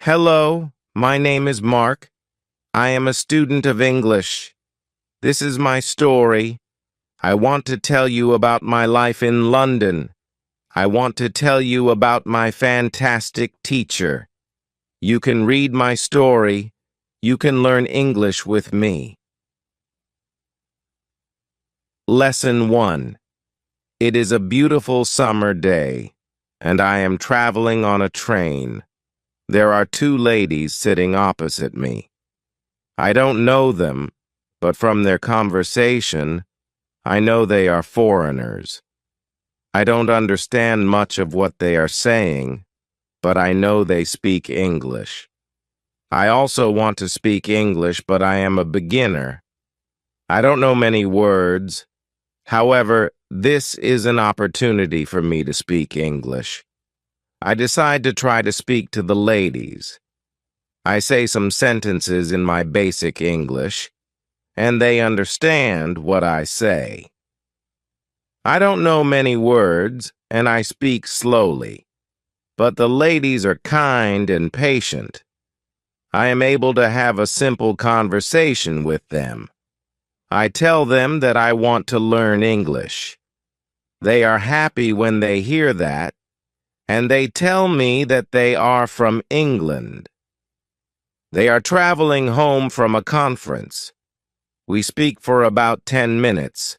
Hello, my name is Mark. I am a student of English. This is my story. I want to tell you about my life in London. I want to tell you about my fantastic teacher. You can read my story. You can learn English with me. Lesson 1. It is a beautiful summer day, and I am traveling on a train. There are two ladies sitting opposite me. I don't know them, but from their conversation, I know they are foreigners. I don't understand much of what they are saying, but I know they speak English. I also want to speak English, but I am a beginner. I don't know many words. However, this is an opportunity for me to speak English. I decide to try to speak to the ladies. I say some sentences in my basic English, and they understand what I say. I don't know many words, and I speak slowly, but the ladies are kind and patient. I am able to have a simple conversation with them. I tell them that I want to learn English. They are happy when they hear that, and they tell me that they are from England. They are traveling home from a conference. We speak for about 10 minutes.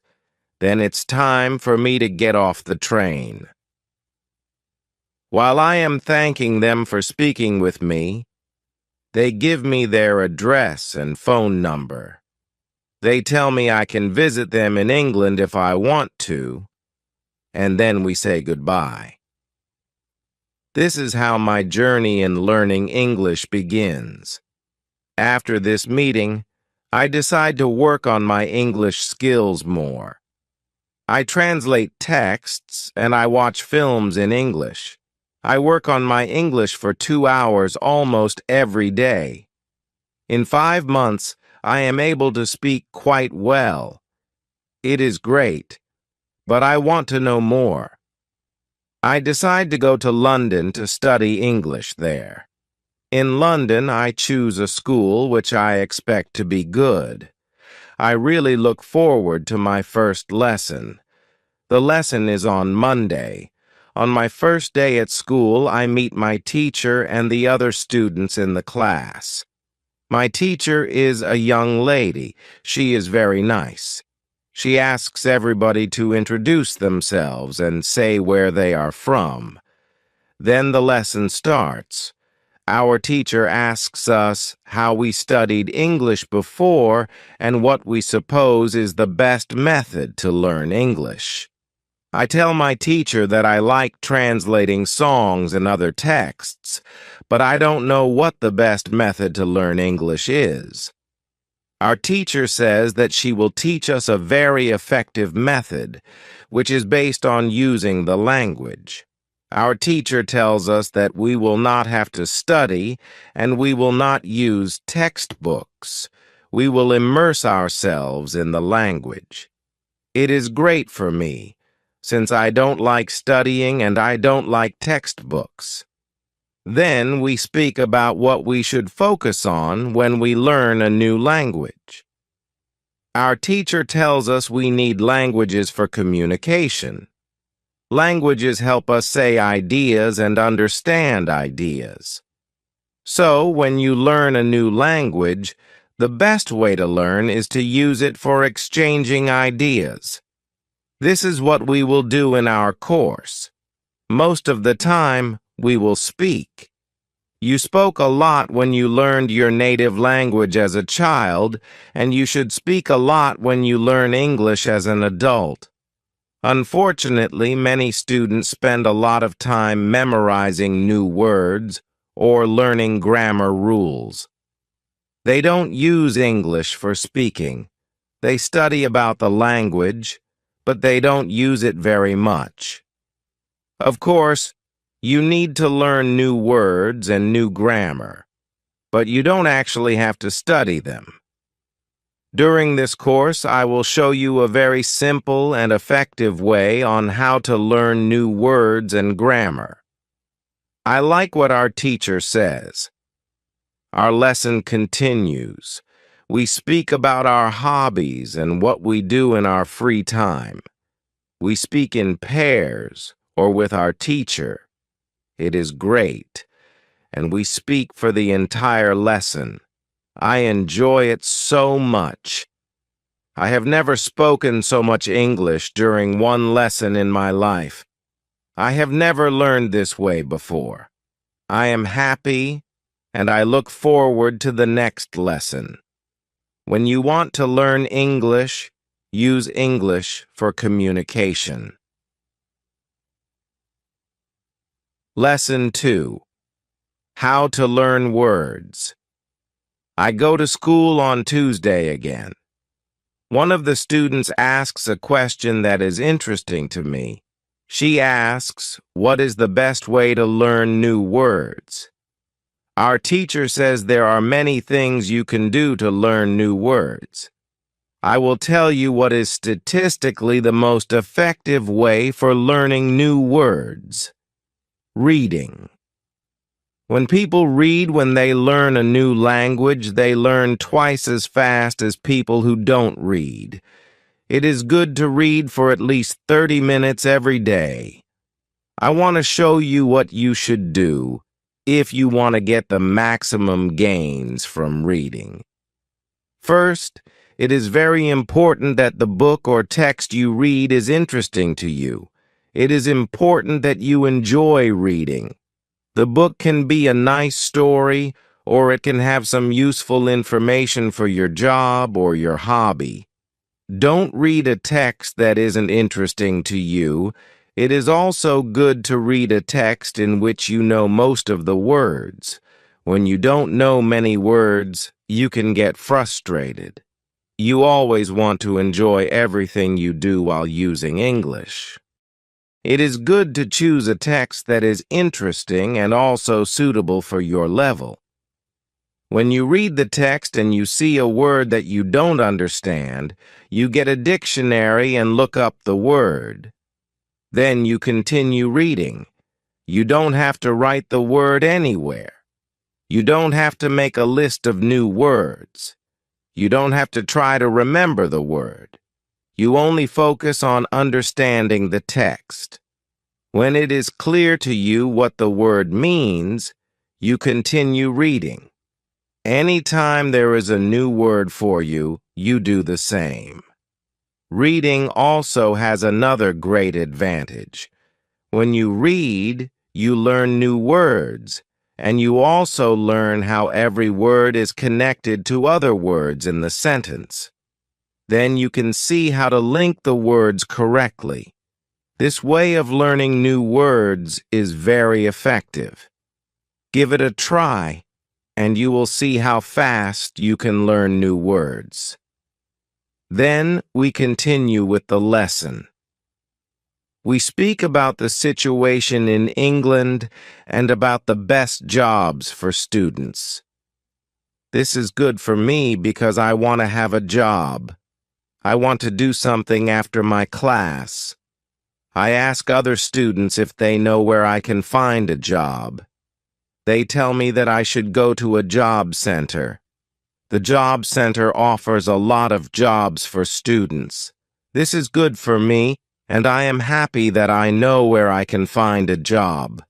Then it's time for me to get off the train. While I am thanking them for speaking with me, they give me their address and phone number. They tell me I can visit them in England if I want to, and then we say goodbye. This is how my journey in learning English begins. After this meeting, I decide to work on my English skills more. I translate texts and I watch films in English. I work on my English for 2 hours almost every day. In 5 months, I am able to speak quite well. It is great, but I want to know more. I decide to go to London to study English there. In London, I choose a school which I expect to be good. I really look forward to my first lesson. The lesson is on Monday. On my first day at school, I meet my teacher and the other students in the class. My teacher is a young lady. She is very nice. She asks everybody to introduce themselves and say where they are from. Then the lesson starts. Our teacher asks us how we studied English before and what we suppose is the best method to learn English. I tell my teacher that I like translating songs and other texts, but I don't know what the best method to learn English is. Our teacher says that she will teach us a very effective method, which is based on using the language. Our teacher tells us that we will not have to study and we will not use textbooks. We will immerse ourselves in the language. It is great for me, since I don't like studying and I don't like textbooks. Then we speak about what we should focus on when we learn a new language. Our teacher tells us we need languages for communication. Languages help us say ideas and understand ideas. So, when you learn a new language, the best way to learn is to use it for exchanging ideas. This is what we will do in our course. Most of the time, we will speak. You spoke a lot when you learned your native language as a child, and you should speak a lot when you learn English as an adult. Unfortunately, many students spend a lot of time memorizing new words or learning grammar rules. They don't use English for speaking. They study about the language, but they don't use it very much. Of course, you need to learn new words and new grammar, but you don't actually have to study them. During this course, I will show you a very simple and effective way on how to learn new words and grammar. I like what our teacher says. Our lesson continues. We speak about our hobbies and what we do in our free time. We speak in pairs or with our teacher. It is great, and we speak for the entire lesson. I enjoy it so much. I have never spoken so much English during one lesson in my life. I have never learned this way before. I am happy, and I look forward to the next lesson. When you want to learn English, use English for communication. Lesson 2. How to learn words. I go to school on Tuesday again. One of the students asks a question that is interesting to me. She asks, what is the best way to learn new words? Our teacher says there are many things you can do to learn new words. I will tell you what is statistically the most effective way for learning new words. Reading. When people read when they learn a new language, they learn twice as fast as people who don't read. It is good to read for at least 30 minutes every day. I want to show you what you should do if you want to get the maximum gains from reading. First, it is very important that the book or text you read is interesting to you. It is important that you enjoy reading. The book can be a nice story, or it can have some useful information for your job or your hobby. Don't read a text that isn't interesting to you. It is also good to read a text in which you know most of the words. When you don't know many words, you can get frustrated. You always want to enjoy everything you do while using English. It is good to choose a text that is interesting and also suitable for your level. When you read the text and you see a word that you don't understand, you get a dictionary and look up the word. Then you continue reading. You don't have to write the word anywhere. You don't have to make a list of new words. You don't have to try to remember the word. You only focus on understanding the text. When it is clear to you what the word means, you continue reading. Anytime there is a new word for you, you do the same. Reading also has another great advantage. When you read, you learn new words, and you also learn how every word is connected to other words in the sentence. Then you can see how to link the words correctly. This way of learning new words is very effective. Give it a try, and you will see how fast you can learn new words. Then we continue with the lesson. We speak about the situation in England and about the best jobs for students. This is good for me because I want to have a job. I want to do something after my class. I ask other students if they know where I can find a job. They tell me that I should go to a job center. The job center offers a lot of jobs for students. This is good for me, and I am happy that I know where I can find a job.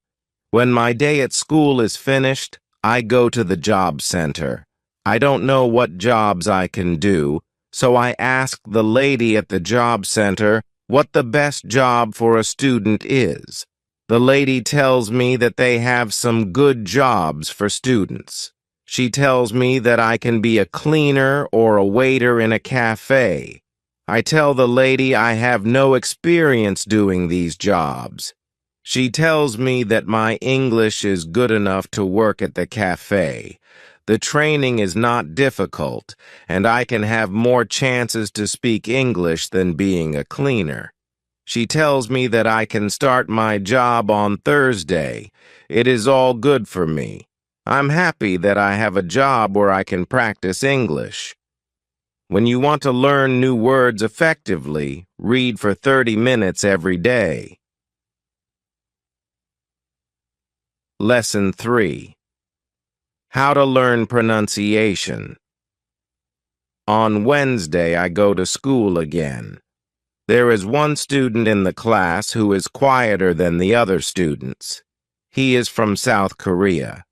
When my day at school is finished, I go to the job center. I don't know what jobs I can do, so I ask the lady at the job center what the best job for a student is. The lady tells me that they have some good jobs for students. She tells me that I can be a cleaner or a waiter in a cafe. I tell the lady I have no experience doing these jobs. She tells me that my English is good enough to work at the cafe. The training is not difficult, and I can have more chances to speak English than being a cleaner. She tells me that I can start my job on Thursday. It is all good for me. I'm happy that I have a job where I can practice English. When you want to learn new words effectively, read for 30 minutes every day. Lesson 3. How to learn pronunciation. On Wednesday, I go to school again. There is one student in the class who is quieter than the other students. He is from South Korea.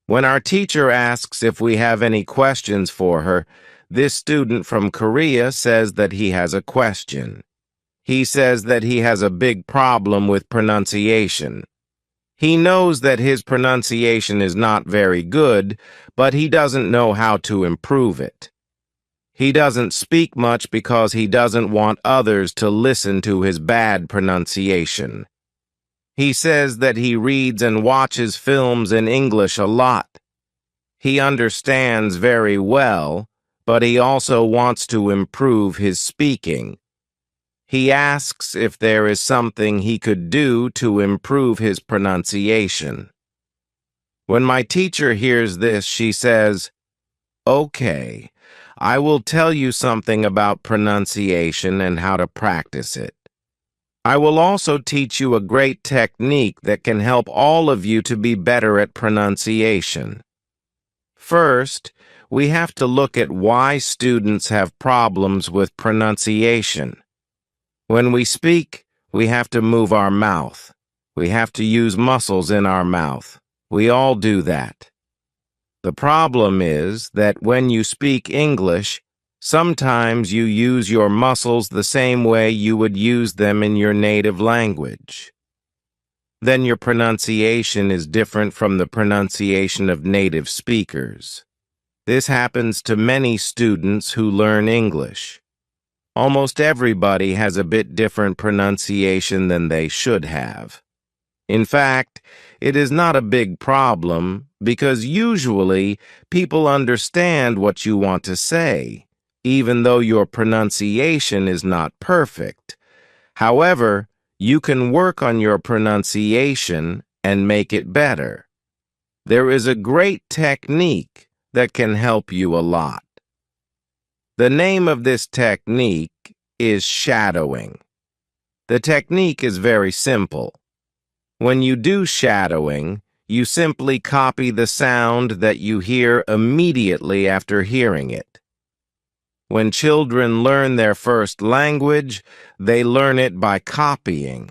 When our teacher asks if we have any questions for her, this student from Korea says that he has a question. He says that he has a big problem with pronunciation. He knows that his pronunciation is not very good, but he doesn't know how to improve it. He doesn't speak much because he doesn't want others to listen to his bad pronunciation. He says that he reads and watches films in English a lot. He understands very well, but he also wants to improve his speaking. He asks if there is something he could do to improve his pronunciation. When my teacher hears this, she says, "Okay, I will tell you something about pronunciation and how to practice it. I will also teach you a great technique that can help all of you to be better at pronunciation. First, we have to look at why students have problems with pronunciation. When we speak, we have to move our mouth. We have to use muscles in our mouth. We all do that. The problem is that when you speak English, sometimes you use your muscles the same way you would use them in your native language. Then your pronunciation is different from the pronunciation of native speakers. This happens to many students who learn English. Almost everybody has a bit different pronunciation than they should have. In fact, it is not a big problem because usually people understand what you want to say, even though your pronunciation is not perfect. However, you can work on your pronunciation and make it better. There is a great technique that can help you a lot. The name of this technique is shadowing. The technique is very simple. When you do shadowing, you simply copy the sound that you hear immediately after hearing it. When children learn their first language, they learn it by copying.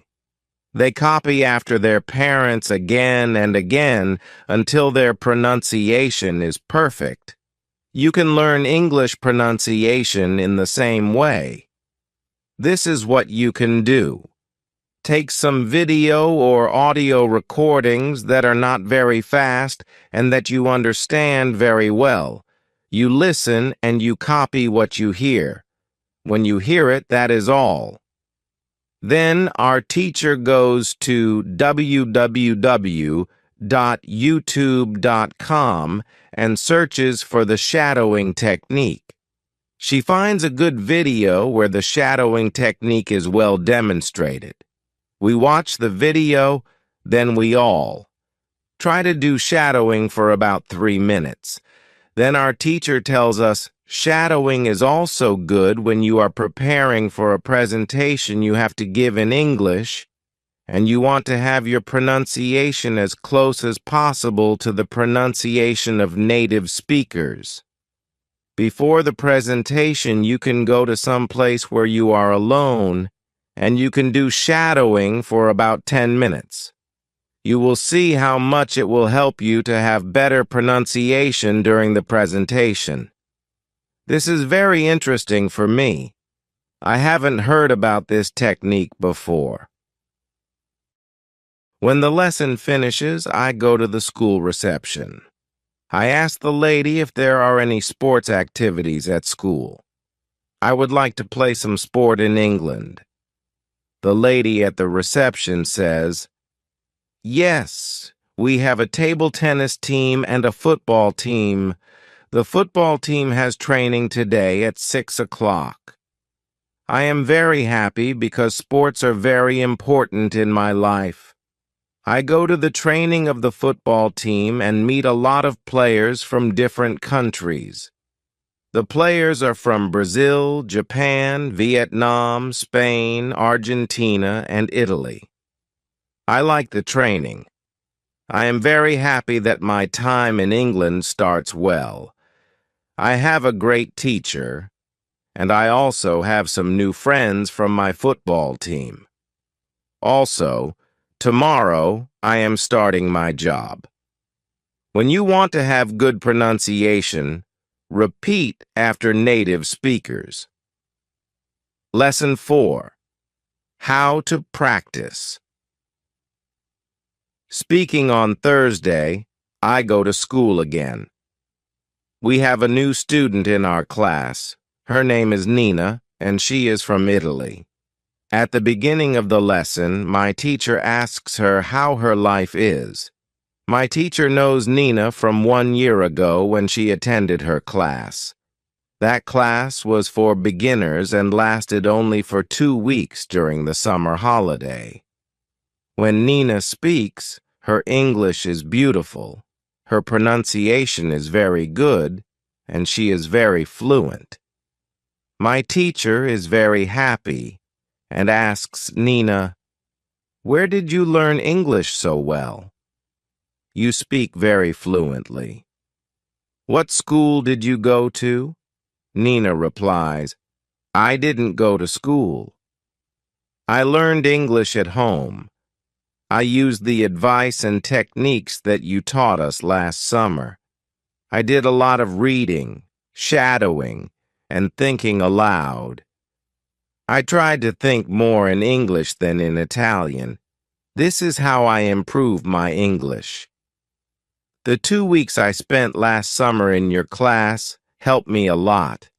They copy after their parents again and again until their pronunciation is perfect. You can learn English pronunciation in the same way. This is what you can do. Take some video or audio recordings that are not very fast and that you understand very well. You listen and you copy what you hear. When you hear it, that is all. Then our teacher goes to www.youtube.com and searches for the shadowing technique. She finds a good video where the shadowing technique is well demonstrated. We watch the video, then we all try to do shadowing for about 3 minutes. Then our teacher tells us shadowing is also good when you are preparing for a presentation you have to give in English and you want to have your pronunciation as close as possible to the pronunciation of native speakers. Before the presentation, you can go to some place where you are alone and you can do shadowing for about 10 minutes. You will see how much it will help you to have better pronunciation during the presentation. This is very interesting for me. I haven't heard about this technique before. When the lesson finishes, I go to the school reception. I ask the lady if there are any sports activities at school. I would like to play some sport in England. The lady at the reception says, "Yes, we have a table tennis team and a football team. The football team has training today at 6 o'clock. I am very happy because sports are very important in my life. I go to the training of the football team and meet a lot of players from different countries. The players are from Brazil, Japan, Vietnam, Spain, Argentina, and Italy. I like the training. I am very happy that my time in England starts well. I have a great teacher, and I also have some new friends from my football team. Also, tomorrow I am starting my job. When you want to have good pronunciation, repeat after native speakers. Lesson 4. How to practice. Speaking on Thursday, I go to school again. We have a new student in our class. Her name is Nina, and she is from Italy. At the beginning of the lesson, my teacher asks her how her life is. My teacher knows Nina from 1 year ago when she attended her class. That class was for beginners and lasted only for 2 weeks during the summer holiday. When Nina speaks, her English is beautiful, her pronunciation is very good, and she is very fluent. My teacher is very happy and asks Nina, "Where did you learn English so well? You speak very fluently." "What school did you go to?" Nina replies, "I didn't go to school. I learned English at home. I used the advice and techniques that you taught us last summer. I did a lot of reading, shadowing, and thinking aloud. I tried to think more in English than in Italian. This is how I improved my English. The 2 weeks I spent last summer in your class helped me a lot.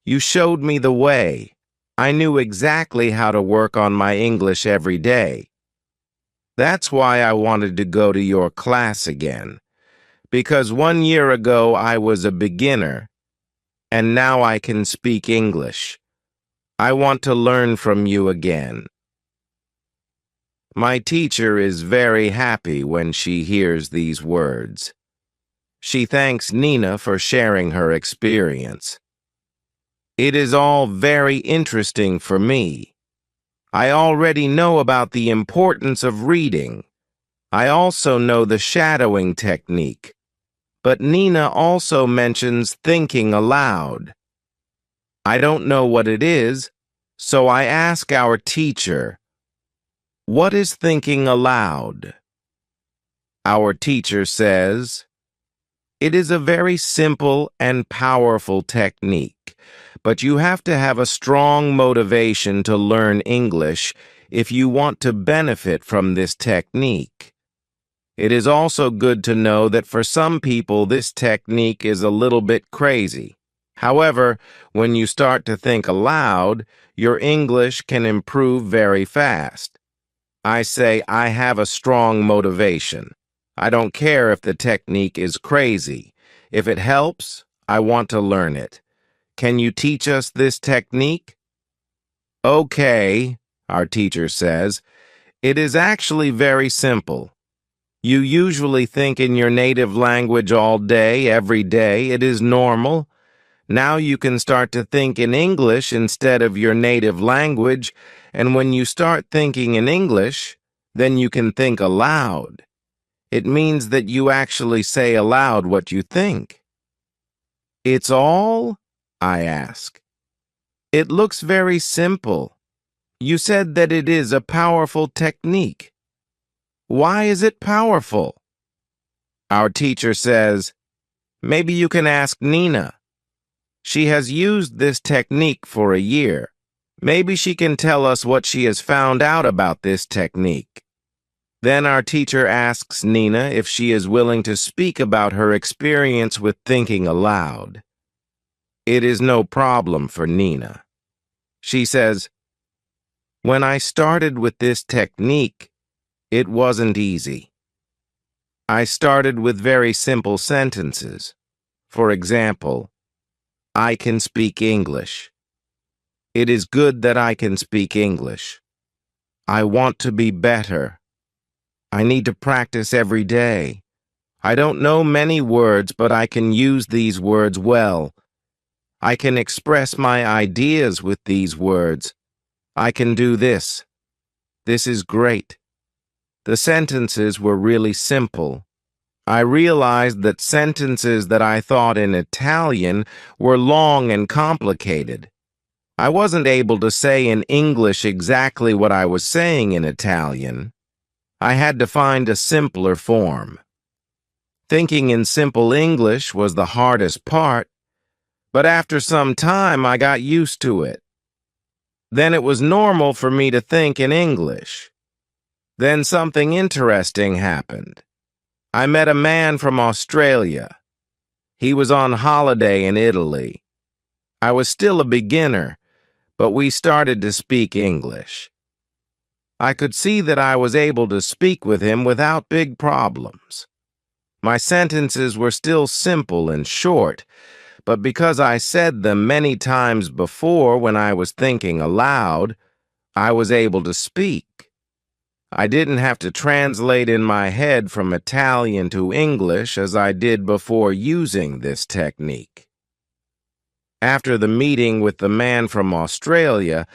You showed me the way. I knew exactly how to work on my English every day. That's why I wanted to go to your class again, because 1 year ago I was a beginner, and now I can speak English. I want to learn from you again." My teacher is very happy when she hears these words. She thanks Nina for sharing her experience. It is all very interesting for me. I already know about the importance of reading. I also know the shadowing technique. But Nina also mentions thinking aloud. I don't know what it is, so I ask our teacher, "What is thinking aloud?" Our teacher says, "It is a very simple and powerful technique, but you have to have a strong motivation to learn English if you want to benefit from this technique. It is also good to know that for some people this technique is a little bit crazy. However, when you start to think aloud, your English can improve very fast. I say I have a strong motivation. I don't care if the technique is crazy. If it helps, I want to learn it. Can you teach us this technique?" "Okay," our teacher says. "It is actually very simple. You usually think in your native language all day, every day. It is normal. Now you can start to think in English instead of your native language, and when you start thinking in English, then you can think aloud. It means that you actually say aloud what you think." "It's all?" I ask. "It looks very simple. You said that it is a powerful technique. Why is it powerful?" Our teacher says, "Maybe you can ask Nina. She has used this technique for a year. Maybe she can tell us what she has found out about this technique." Then our teacher asks Nina if she is willing to speak about her experience with thinking aloud. It is no problem for Nina. She says, "When I started with this technique, it wasn't easy. I started with very simple sentences. For example, I can speak English. It is good that I can speak English. I want to be better. I need to practice every day. I don't know many words, but I can use these words well. I can express my ideas with these words. I can do this. This is great. The sentences were really simple. I realized that sentences that I thought in Italian were long and complicated. I wasn't able to say in English exactly what I was saying in Italian. I had to find a simpler form. Thinking in simple English was the hardest part, but after some time I got used to it. Then it was normal for me to think in English. Then something interesting happened. I met a man from Australia. He was on holiday in Italy. I was still a beginner, but we started to speak English. I could see that I was able to speak with him without big problems. My sentences were still simple and short, but because I said them many times before when I was thinking aloud, I was able to speak. I didn't have to translate in my head from Italian to English as I did before using this technique. After the meeting with the man from Australia,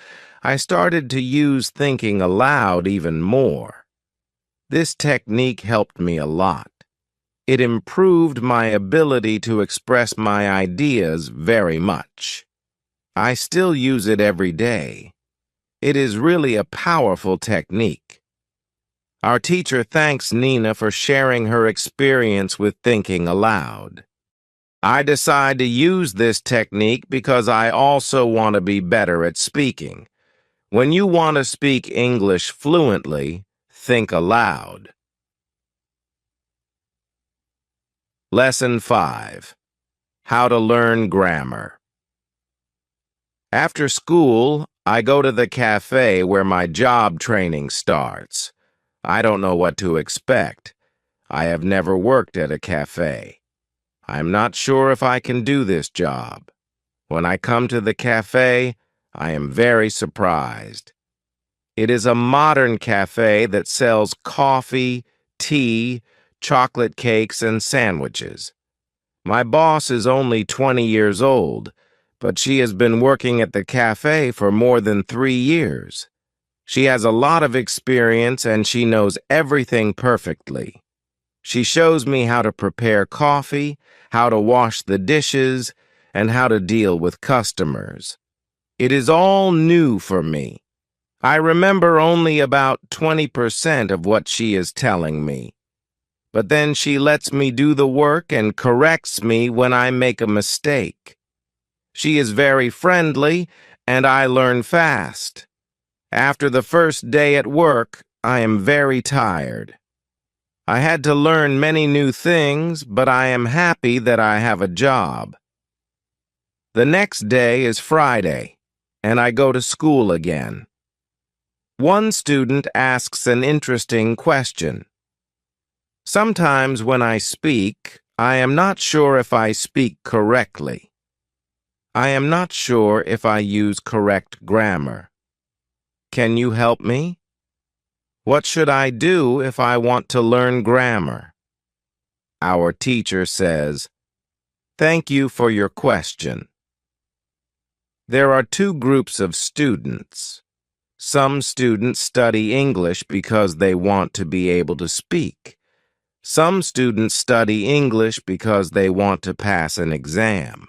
I started to use thinking aloud even more. This technique helped me a lot. It improved my ability to express my ideas very much. I still use it every day. It is really a powerful technique. Our teacher thanks Nina for sharing her experience with thinking aloud. I decide to use this technique because I also want to be better at speaking. When you want to speak English fluently, think aloud. Lesson 5. How to learn grammar. After school, I go to the cafe where my job training starts. I don't know what to expect. I have never worked at a cafe. I'm not sure if I can do this job. When I come to the cafe, I am very surprised. It is a modern cafe that sells coffee, tea, chocolate cakes, and sandwiches. My boss is only 20 years old, but she has been working at the cafe for more than 3 years. She has a lot of experience and she knows everything perfectly. She shows me how to prepare coffee, how to wash the dishes, and how to deal with customers. It is all new for me. I remember only about 20% of what she is telling me. But then she lets me do the work and corrects me when I make a mistake. She is very friendly, and I learn fast. After the first day at work, I am very tired. I had to learn many new things, but I am happy that I have a job. The next day is Friday, and I go to school again. One student asks an interesting question. Sometimes when I speak, I am not sure if I speak correctly. I am not sure if I use correct grammar. Can you help me? What should I do if I want to learn grammar? Our teacher says, "Thank you for your question." There are two groups of students. Some students study English because they want to be able to speak. Some students study English because they want to pass an exam.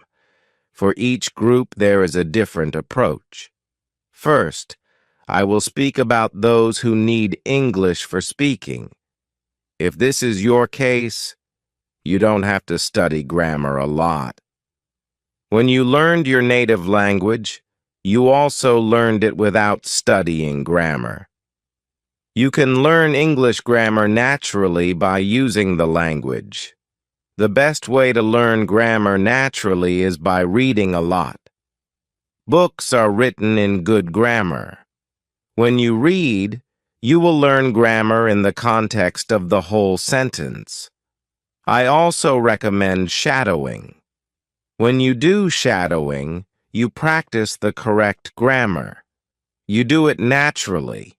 For each group, there is a different approach. First, I will speak about those who need English for speaking. If this is your case, you don't have to study grammar a lot. When you learned your native language, you also learned it without studying grammar. You can learn English grammar naturally by using the language. The best way to learn grammar naturally is by reading a lot. Books are written in good grammar. When you read, you will learn grammar in the context of the whole sentence. I also recommend shadowing. When you do shadowing, you practice the correct grammar. You do it naturally.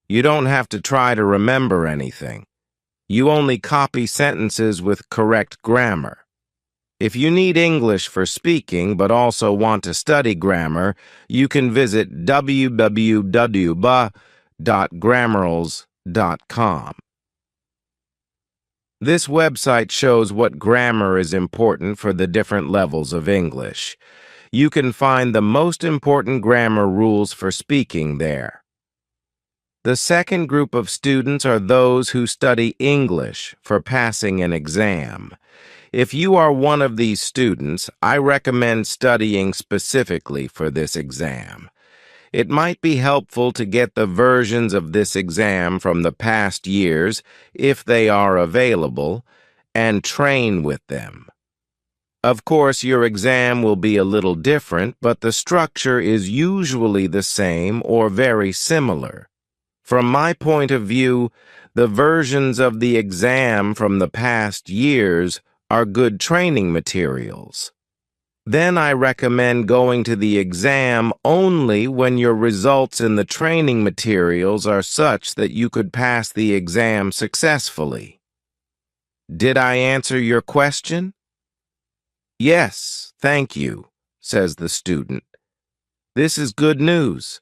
You don't have to try to remember anything. You only copy sentences with correct grammar. If you need English for speaking but also want to study grammar, you can visit www.grammarls.com. This website shows what grammar is important for the different levels of English. You can find the most important grammar rules for speaking there. The second group of students are those who study English for passing an exam. If you are one of these students, I recommend studying specifically for this exam. It might be helpful to get the versions of this exam from the past years, if they are available, and train with them. Of course, your exam will be a little different, but the structure is usually the same or very similar. From my point of view, the versions of the exam from the past years are good training materials. Then I recommend going to the exam only when your results in the training materials are such that you could pass the exam successfully. Did I answer your question? Yes, thank you, says the student. This is good news.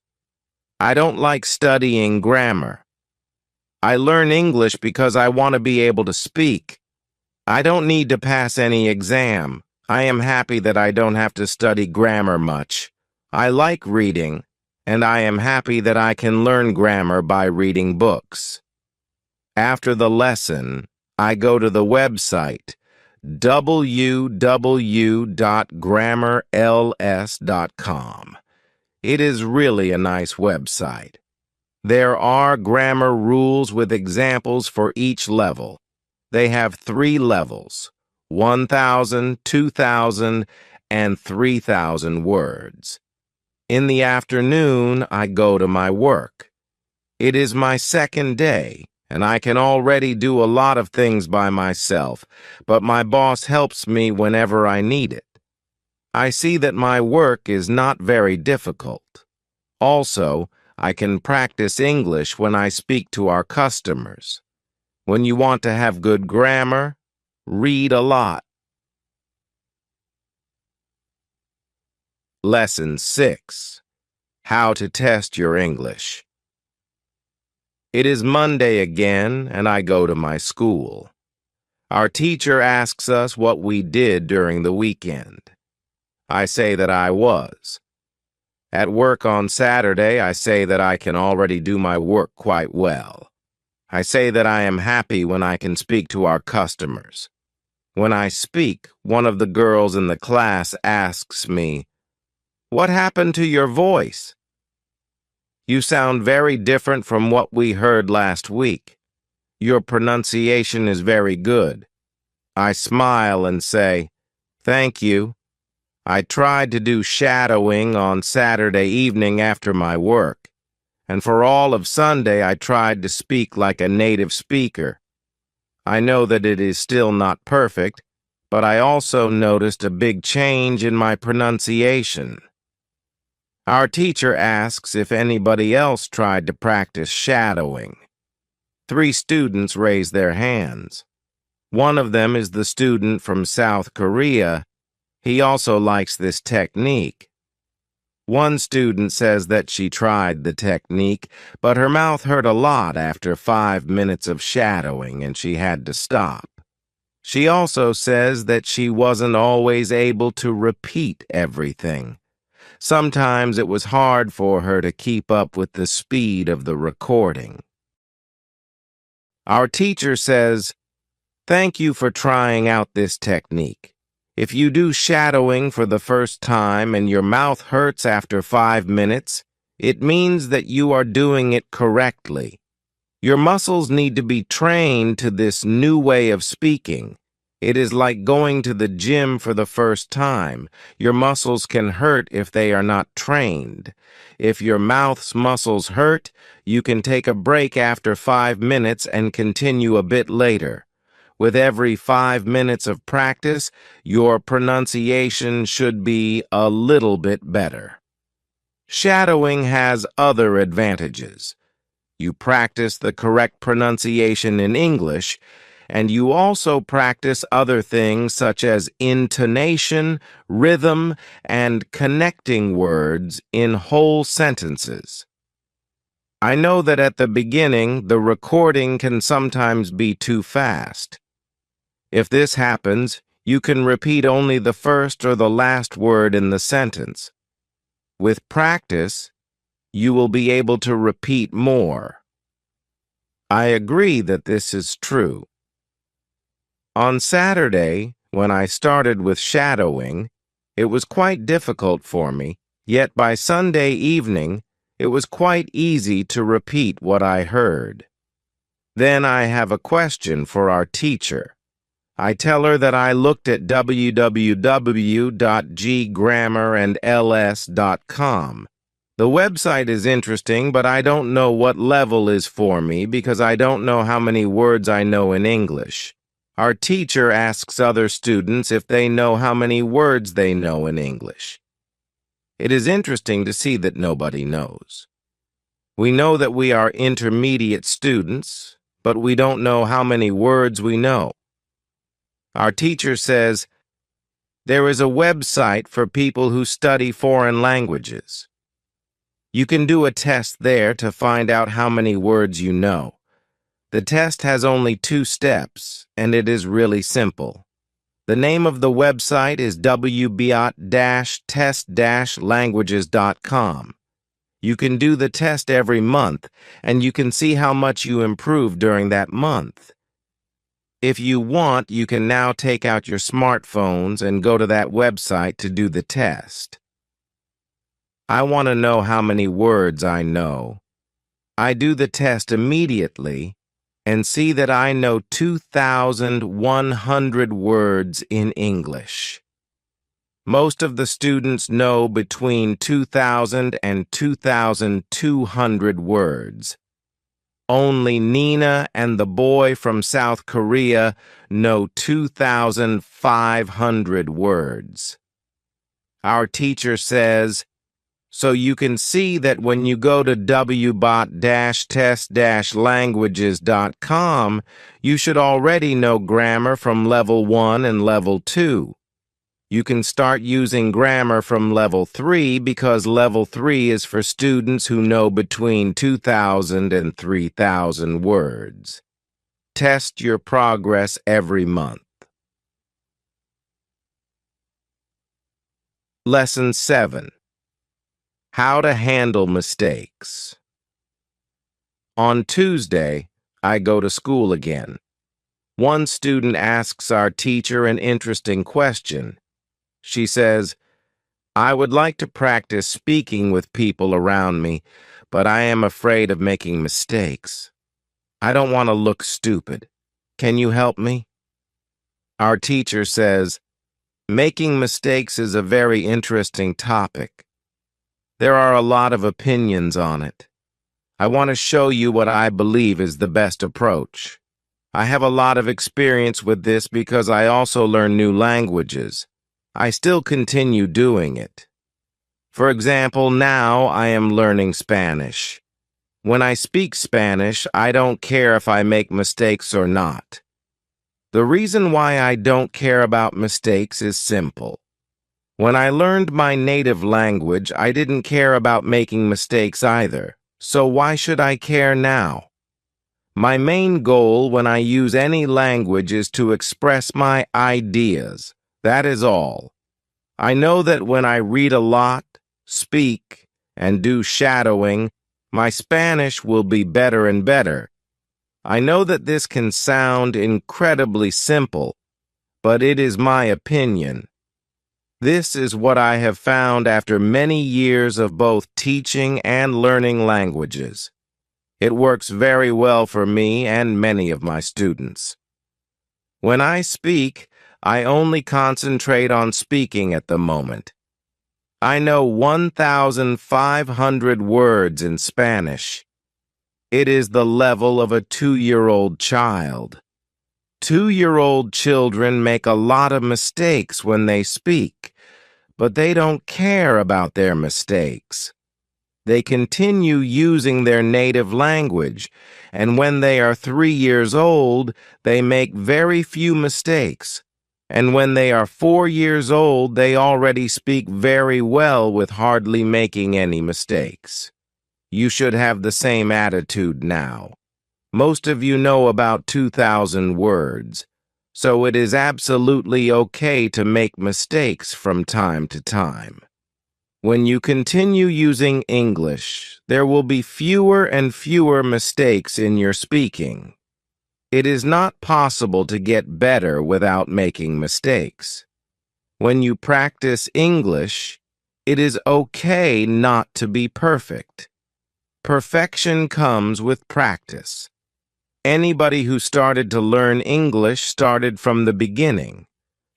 I don't like studying grammar. I learn English because I want to be able to speak. I don't need to pass any exam. I am happy that I don't have to study grammar much. I like reading, and I am happy that I can learn grammar by reading books. After the lesson, I go to the website www.grammarls.com. It is really a nice website. There are grammar rules with examples for each level. They have 3 levels, 1,000, 2,000, and 3,000 words. In the afternoon, I go to my work. It is my second day, and I can already do a lot of things by myself, but my boss helps me whenever I need it. I see that my work is not very difficult. Also, I can practice English when I speak to our customers. When you want to have good grammar, read a lot. Lesson 6. How to test your English. It is Monday again, and I go to my school. Our teacher asks us what we did during the weekend. I say that I was. At work on Saturday, I say that I can already do my work quite well. I say that I am happy when I can speak to our customers. When I speak, one of the girls in the class asks me, "What happened to your voice? You sound very different from what we heard last week. Your pronunciation is very good." I smile and say, "Thank you. I tried to do shadowing on Saturday evening after my work, and for all of Sunday I tried to speak like a native speaker. I know that it is still not perfect, but I also noticed a big change in my pronunciation." Our teacher asks if anybody else tried to practice shadowing. 3 students raise their hands. One of them is the student from South Korea. He also likes this technique. One student says that she tried the technique, but her mouth hurt a lot after 5 minutes of shadowing and she had to stop. She also says that she wasn't always able to repeat everything. Sometimes it was hard for her to keep up with the speed of the recording. Our teacher says, "Thank you for trying out this technique. If you do shadowing for the first time and your mouth hurts after 5 minutes, it means that you are doing it correctly. Your muscles need to be trained to this new way of speaking. It is like going to the gym for the first time. Your muscles can hurt if they are not trained. If your mouth's muscles hurt, you can take a break after 5 minutes and continue a bit later. With every 5 minutes of practice, your pronunciation should be a little bit better." Shadowing has other advantages. You practice the correct pronunciation in English, and you also practice other things such as intonation, rhythm, and connecting words in whole sentences. I know that at the beginning, the recording can sometimes be too fast. If this happens, you can repeat only the first or the last word in the sentence. With practice, you will be able to repeat more. I agree that this is true. On Saturday, when I started with shadowing, it was quite difficult for me, yet by Sunday evening, it was quite easy to repeat what I heard. Then I have a question for our teacher. I tell her that I looked at www.ggrammarandls.com. The website is interesting, but I don't know what level is for me because I don't know how many words I know in English. Our teacher asks other students if they know how many words they know in English. It is interesting to see that nobody knows. We know that we are intermediate students, but we don't know how many words we know. Our teacher says, there is a website for people who study foreign languages. You can do a test there to find out how many words you know. The test has only 2 steps, and it is really simple. The name of the website is wbiot-test-languages.com. You can do the test every month, and you can see how much you improve during that month. If you want, you can now take out your smartphones and go to that website to do the test. I want to know how many words I know. I do the test immediately and see that I know 2,100 words in English. Most of the students know between 2,000 and 2,200 words. Only Nina and the boy from South Korea know 2,500 words. Our teacher says, so you can see that when you go to wbiot-test-languages.com, you should already know grammar from level 1 and level 2. You can start using grammar from level 3 because level 3 is for students who know between 2,000 and 3,000 words. Test your progress every month. Lesson 7. How to handle mistakes. On Tuesday, I go to school again. One student asks our teacher an interesting question. She says, I would like to practice speaking with people around me, but I am afraid of making mistakes. I don't want to look stupid. Can you help me? Our teacher says, making mistakes is a very interesting topic. There are a lot of opinions on it. I want to show you what I believe is the best approach. I have a lot of experience with this because I also learn new languages. I still continue doing it. For example, now I am learning Spanish. When I speak Spanish, I don't care if I make mistakes or not. The reason why I don't care about mistakes is simple. When I learned my native language, I didn't care about making mistakes either. So why should I care now? My main goal when I use any language is to express my ideas. That is all. I know that when I read a lot, speak, and do shadowing, my Spanish will be better and better. I know that this can sound incredibly simple, but it is my opinion. This is what I have found after many years of both teaching and learning languages. It works very well for me and many of my students. When I speak, I only concentrate on speaking at the moment. I know 1,500 words in Spanish. It is the level of a 2-year-old child. 2-year-old children make a lot of mistakes when they speak, but they don't care about their mistakes. They continue using their native language, and when they are 3 years old, they make very few mistakes. And when they are 4 years old, they already speak very well with hardly making any mistakes. You should have the same attitude now. Most of you know about 2,000 words. So it is absolutely okay to make mistakes from time to time. When you continue using English, there will be fewer and fewer mistakes in your speaking. It is not possible to get better without making mistakes. When you practice English, it is okay not to be perfect. Perfection comes with practice. Anybody who started to learn English started from the beginning,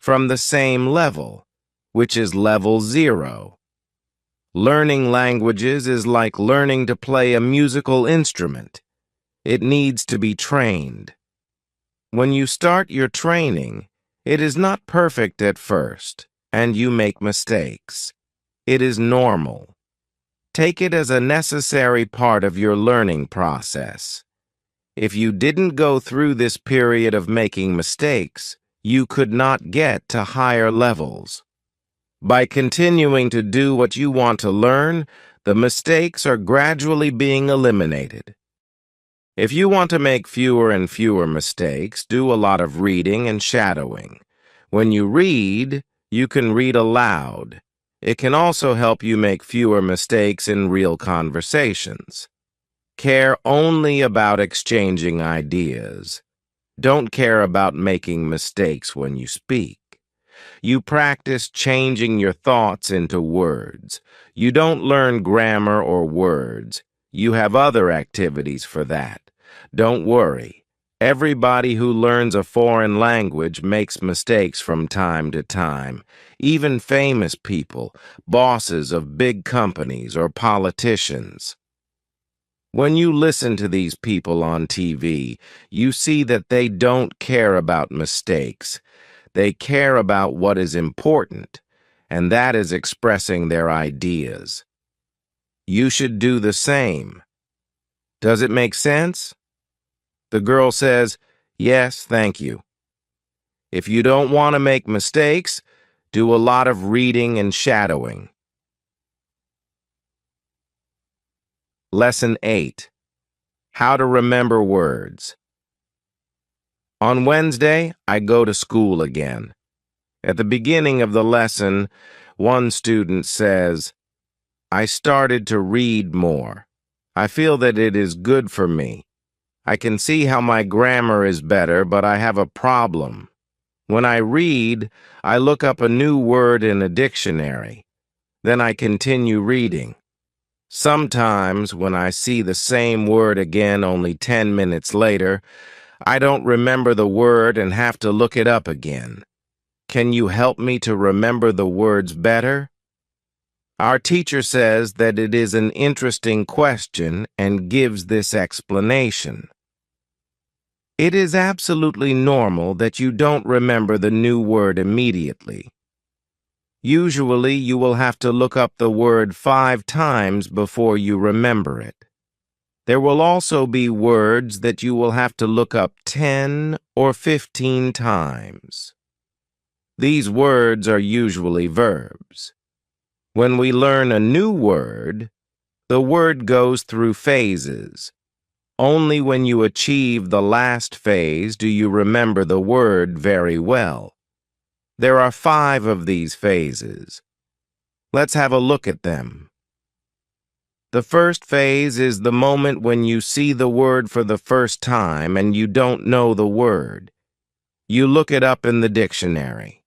from the same level, which is level 0. Learning languages is like learning to play a musical instrument. It needs to be trained. When you start your training, it is not perfect at first, and you make mistakes. It is normal. Take it as a necessary part of your learning process. If you didn't go through this period of making mistakes, you could not get to higher levels. By continuing to do what you want to learn, the mistakes are gradually being eliminated. If you want to make fewer and fewer mistakes, do a lot of reading and shadowing. When you read, you can read aloud. It can also help you make fewer mistakes in real conversations. Care only about exchanging ideas. Don't care about making mistakes when you speak. You practice changing your thoughts into words. You don't learn grammar or words. You have other activities for that. Don't worry. Everybody who learns a foreign language makes mistakes from time to time. Even famous people, bosses of big companies or politicians. When you listen to these people on TV, you see that they don't care about mistakes. They care about what is important, and that is expressing their ideas. You should do the same. Does it make sense? The girl says, "Yes, thank you." If you don't want to make mistakes, do a lot of reading and shadowing. Lesson 8. How to remember words. On Wednesday, I go to school again. At the beginning of the lesson, one student says, "I started to read more. I feel that it is good for me. I can see how my grammar is better, but I have a problem. When I read, I look up a new word in a dictionary. Then I continue reading. Sometimes, when I see the same word again only 10 minutes later, I don't remember the word and have to look it up again. Can you help me to remember the words better?" Our teacher says that it is an interesting question and gives this explanation. It is absolutely normal that you don't remember the new word immediately. Usually, you will have to look up the word 5 times before you remember it. There will also be words that you will have to look up 10 or 15 times. These words are usually verbs. When we learn a new word, the word goes through phases. Only when you achieve the last phase do you remember the word very well. There are 5 of these phases. Let's have a look at them. The first phase is the moment when you see the word for the first time and you don't know the word. You look it up in the dictionary.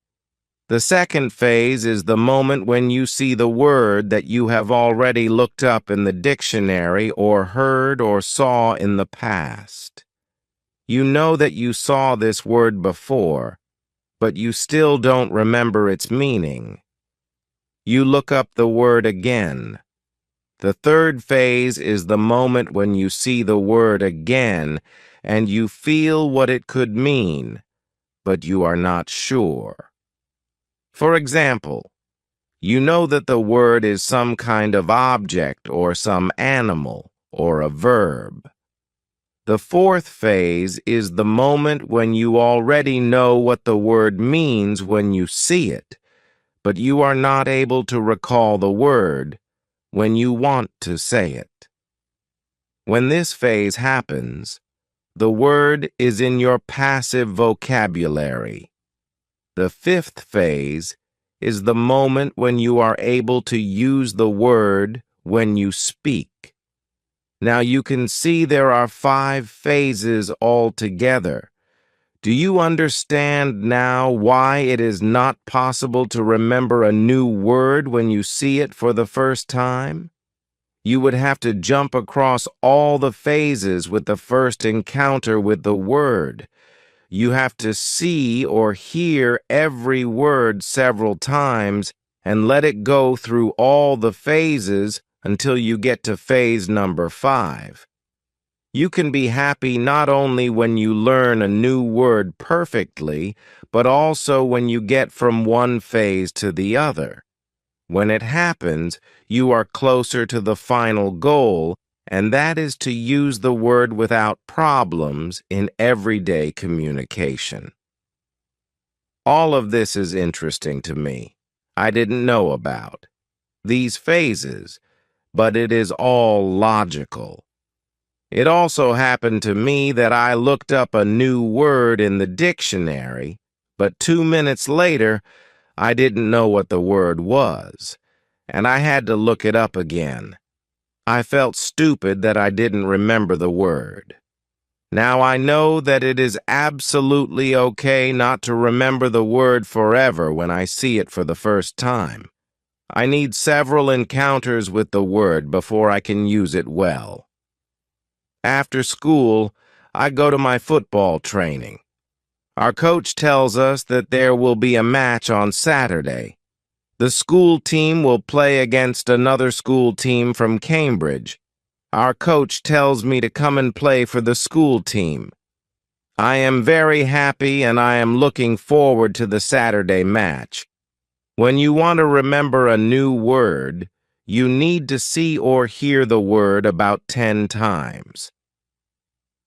The second phase is the moment when you see the word that you have already looked up in the dictionary or heard or saw in the past. You know that you saw this word before, but you still don't remember its meaning. You look up the word again. The third phase is the moment when you see the word again and you feel what it could mean, but you are not sure. For example, you know that the word is some kind of object or some animal or a verb. The fourth phase is the moment when you already know what the word means when you see it, but you are not able to recall the word when you want to say it. When this phase happens, the word is in your passive vocabulary. The fifth phase is the moment when you are able to use the word when you speak. Now you can see there are 5 phases altogether. Do you understand now why it is not possible to remember a new word when you see it for the first time? You would have to jump across all the phases with the first encounter with the word. You have to see or hear every word several times and let it go through all the phases until you get to phase number 5. You can be happy not only when you learn a new word perfectly, but also when you get from one phase to the other. When it happens, you are closer to the final goal, and that is to use the word without problems in everyday communication. All of this is interesting to me. I didn't know about these phases, but it is all logical. It also happened to me that I looked up a new word in the dictionary, but 2 minutes later, I didn't know what the word was, and I had to look it up again. I felt stupid that I didn't remember the word. Now I know that it is absolutely okay not to remember the word forever when I see it for the first time. I need several encounters with the word before I can use it well. After school, I go to my football training. Our coach tells us that there will be a match on Saturday. The school team will play against another school team from Cambridge. Our coach tells me to come and play for the school team. I am very happy and I am looking forward to the Saturday match. When you want to remember a new word, you need to see or hear the word about 10 times.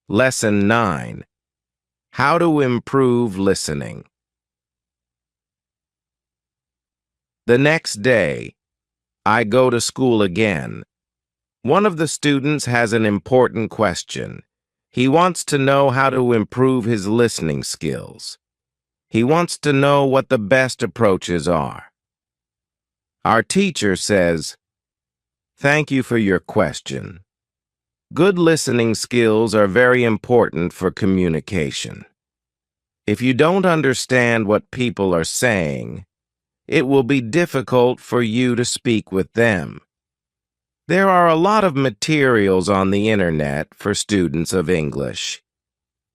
Lesson 9. How to improve listening. The next day, I go to school again. One of the students has an important question. He wants to know how to improve his listening skills. He wants to know what the best approaches are. Our teacher says, "Thank you for your question. Good listening skills are very important for communication. If you don't understand what people are saying, it will be difficult for you to speak with them. There are a lot of materials on the internet for students of English.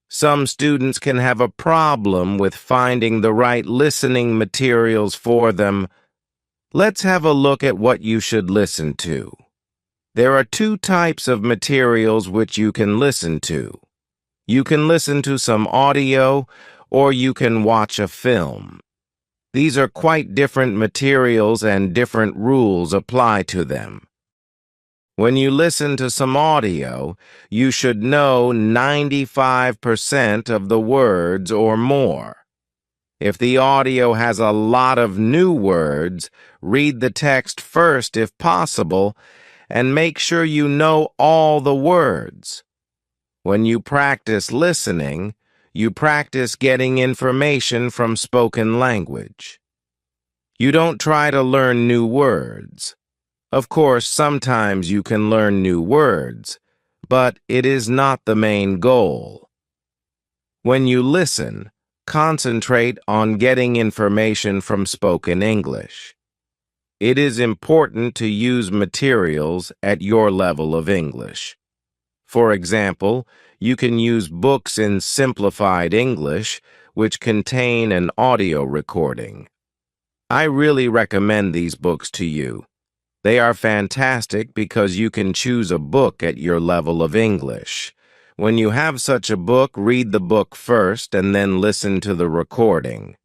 Some students can have a problem with finding the right listening materials for them. Let's have a look at what you should listen to. There are 2 types of materials which you can listen to. You can listen to some audio, or you can watch a film. These are quite different materials and different rules apply to them. When you listen to some audio, you should know 95% of the words or more. If the audio has a lot of new words, read the text first if possible, and make sure you know all the words. When you practice listening, you practice getting information from spoken language. You don't try to learn new words. Of course, sometimes you can learn new words, but it is not the main goal. When you listen, concentrate on getting information from spoken English. It is important to use materials at your level of English. For example, you can use books in simplified English, which contain an audio recording. I really recommend these books to you. They are fantastic because you can choose a book at your level of English. When you have such a book, read the book first and then listen to the recording.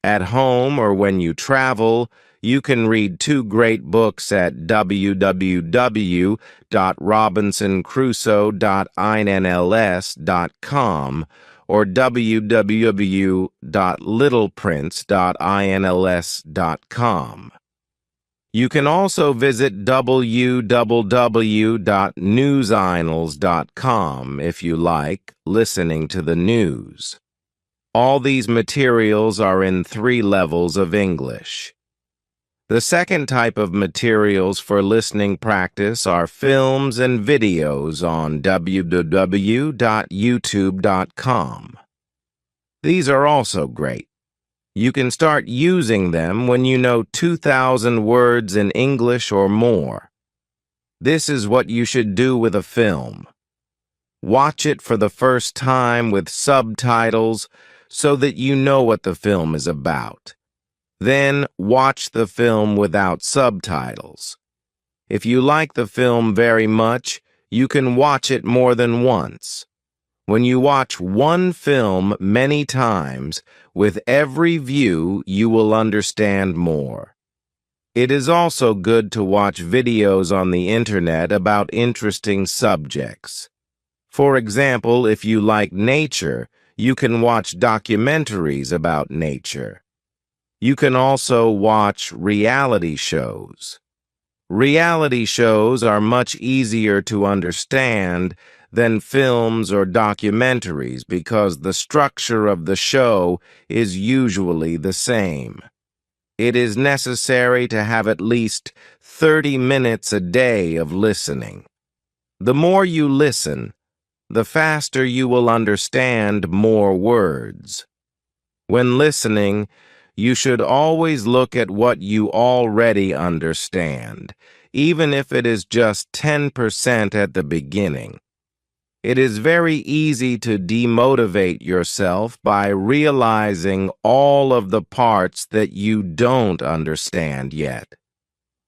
At home or when you travel, you can read 2 great books at www.robinsoncrusoe.inls.com or www.littleprince.inls.com. You can also visit www.newsignals.com if you like listening to the news. All these materials are in 3 levels of English. The second type of materials for listening practice are films and videos on www.youtube.com. These are also great. You can start using them when you know 2,000 words in English or more. This is what you should do with a film. Watch it for the first time with subtitles so that you know what the film is about. Then watch the film without subtitles. If you like the film very much, you can watch it more than once. When you watch one film many times, with every view you will understand more. It is also good to watch videos on the internet about interesting subjects. For example, if you like nature, you can watch documentaries about nature. You can also watch reality shows. Reality shows are much easier to understand than films or documentaries because the structure of the show is usually the same. It is necessary to have at least 30 minutes a day of listening. The more you listen, the faster you will understand more words. When listening, you should always look at what you already understand, even if it is just 10% at the beginning. It is very easy to demotivate yourself by realizing all of the parts that you don't understand yet.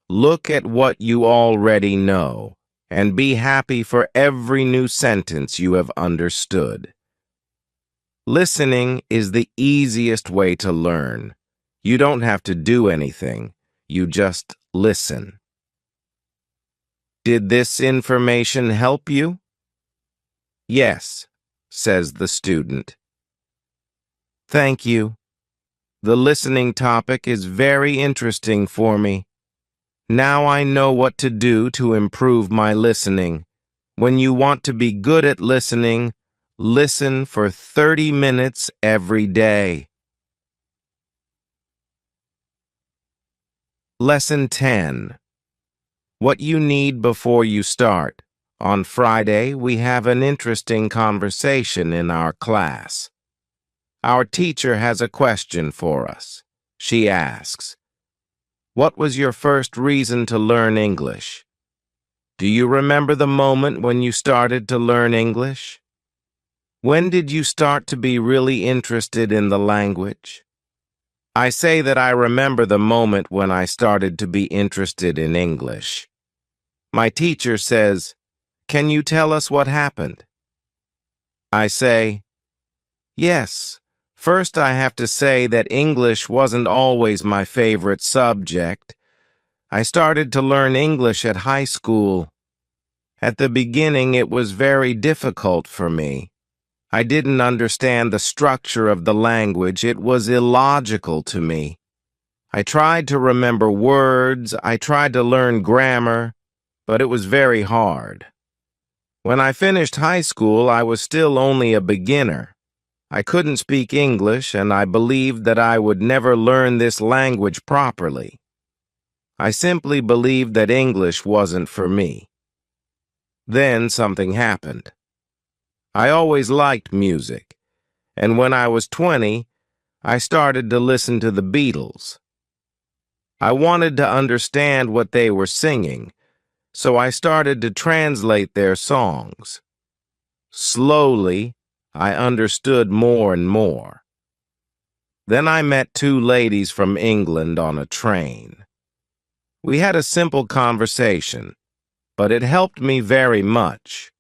Look at what you already know, and be happy for every new sentence you have understood. Listening is the easiest way to learn. You don't have to do anything. You just listen. Did this information help you? Yes, says the student. Thank you. The listening topic is very interesting for me. Now I know what to do to improve my listening. When you want to be good at listening, listen for 30 minutes every day. Lesson 10. What you need before you start. On Friday, we have an interesting conversation in our class. Our teacher has a question for us. She asks, "What was your first reason to learn English?" Do you remember the moment when you started to learn English? When did you start to be really interested in the language? I say that I remember the moment when I started to be interested in English. My teacher says, "Can you tell us what happened?" I say, "Yes. First, I have to say that English wasn't always my favorite subject. I started to learn English at high school. At the beginning, it was very difficult for me. I didn't understand the structure of the language. It was illogical to me. I tried to remember words. I tried to learn grammar, but it was very hard. When I finished high school, I was still only a beginner. I couldn't speak English, and I believed that I would never learn this language properly. I simply believed that English wasn't for me. Then something happened. I always liked music, and when I was 20, I started to listen to the Beatles. I wanted to understand what they were singing, so I started to translate their songs. Slowly, I understood more and more. Then I met 2 ladies from England on a train. We had a simple conversation, but it helped me very much.